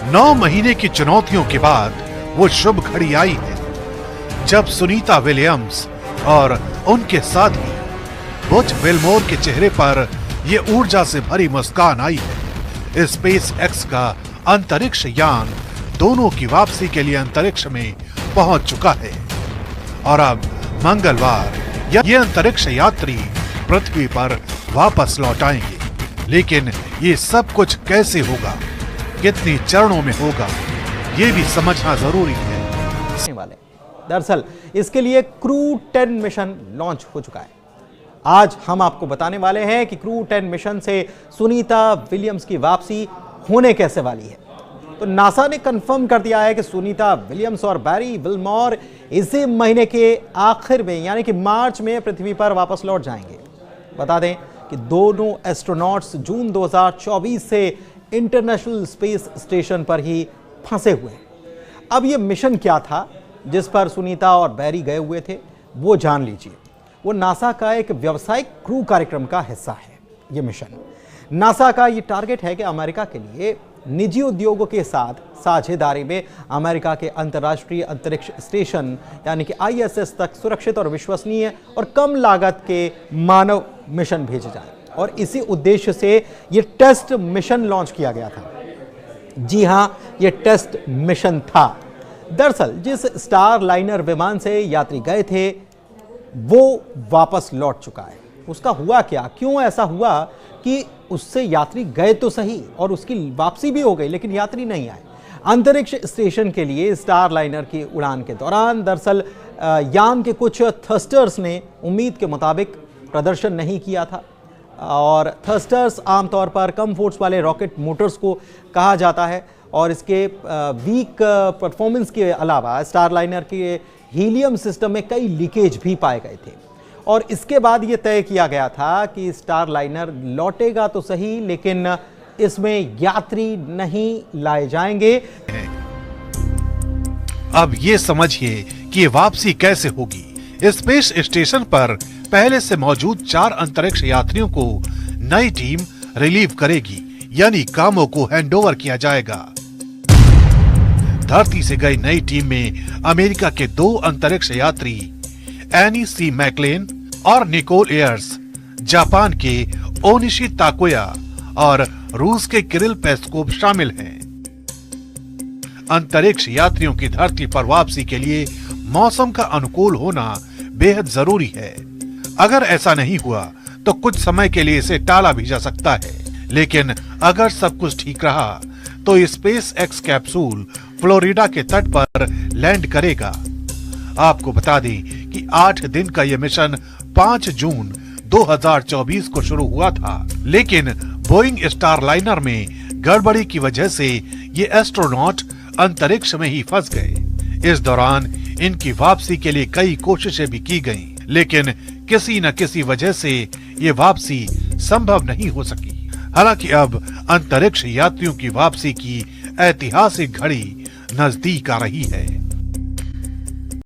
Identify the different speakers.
Speaker 1: 9 महीने की चुनौतियों के बाद वो शुभ घड़ी आई है जब सुनीता विलियम्स और उनके साथी बुच विल्मोर के चेहरे पर ये ऊर्जा से भरी मुस्कान आई है। स्पेस एक्स का अंतरिक्ष यान दोनों की वापसी के लिए अंतरिक्ष में पहुंच चुका है और अब मंगलवार ये अंतरिक्ष यात्री पृथ्वी पर वापस लौट आएंगे। लेकिन ये सब कुछ कैसे होगा, कितने चरणों में होगा, ये भी समझना जरूरी है।
Speaker 2: दरअसल इसके लिए क्रू 10 मिशन लॉन्च हो चुका है। आज हम आपको बताने वाले हैं कि क्रू 10 मिशन से सुनीता विलियम्स की वापसी होने कैसे वाली है। तो नासा ने कंफर्म कर दिया है कि सुनीता विलियम्स और बैरी विल्मोर इसी महीने के आखिर में यानी कि मार्च में पृथ्वी पर वापस लौट जाएंगे। बता दें कि दोनों एस्ट्रोनॉट्स जून 2024 से इंटरनेशनल स्पेस स्टेशन पर ही फंसे हुए हैं। अब ये मिशन क्या था जिस पर सुनीता और बैरी गए हुए थे, वो जान लीजिए। वो नासा का एक व्यावसायिक क्रू कार्यक्रम का हिस्सा है। ये मिशन नासा का ये टारगेट है कि अमेरिका के लिए निजी उद्योगों के साथ साझेदारी में अमेरिका के अंतर्राष्ट्रीय अंतरिक्ष स्टेशन यानी कि ISS तक सुरक्षित और विश्वसनीय और कम लागत के मानव मिशन भेजे जाए। और इसी उद्देश्य से ये टेस्ट मिशन लॉन्च किया गया था। जी हां, ये टेस्ट मिशन था। दरअसल जिस स्टार लाइनर विमान से यात्री गए थे वो वापस लौट चुका है। उसका हुआ क्या, क्यों ऐसा हुआ कि उससे यात्री गए तो सही और उसकी वापसी भी हो गई लेकिन यात्री नहीं आए। अंतरिक्ष स्टेशन के लिए स्टार लाइनर की उड़ान के दौरान दरअसल यान के कुछ थ्रस्टर्स ने उम्मीद के मुताबिक प्रदर्शन नहीं किया था। और थ्रस्टर्स आमतौर पर कम फोर्स वाले रॉकेट मोटर्स को कहा जाता है और इसके वीक परफॉर्मेंस के अलावा स्टार लाइनर के हीलियम सिस्टम में कई लीकेज भी पाए गए थे। और इसके बाद ये तय किया गया था कि स्टार लाइनर लौटेगा तो सही लेकिन इसमें यात्री नहीं लाए जाएंगे।
Speaker 1: अब ये समझिए कि ये वापसी कैसे होगी। स्पेस स्टेशन पर पहले से मौजूद 4 अंतरिक्ष यात्रियों को नई टीम रिलीव करेगी, यानी कामों को हैंडओवर किया जाएगा। धरती से गई नई टीम में अमेरिका के 2 अंतरिक्ष यात्री एनी सी मैकलेन और निकोल एयर्स, जापान के ओनिशी ताकोया और रूस के किरिल पेस्कोव शामिल हैं। अंतरिक्ष यात्रियों की धरती पर वापसी के लिए मौसम का अनुकूल होना बेहद जरूरी है। अगर ऐसा नहीं हुआ तो कुछ समय के लिए इसे टाला भी जा सकता है। लेकिन अगर सब कुछ ठीक रहा तो स्पेस एक्स कैप्सूल फ्लोरिडा के तट पर लैंड करेगा। आपको बता दें कि 8 दिन का यह मिशन 5 जून 2024 को शुरू हुआ था, लेकिन बोइंग स्टार लाइनर में गड़बड़ी की वजह से ये एस्ट्रोनॉट अंतरिक्ष में ही फंस गए। इस दौरान इनकी वापसी के लिए कई कोशिशें भी की गईं, लेकिन किसी न किसी वजह से ये वापसी संभव नहीं हो सकी। हालांकि अब अंतरिक्ष यात्रियों की वापसी की ऐतिहासिक घड़ी नजदीक आ रही है।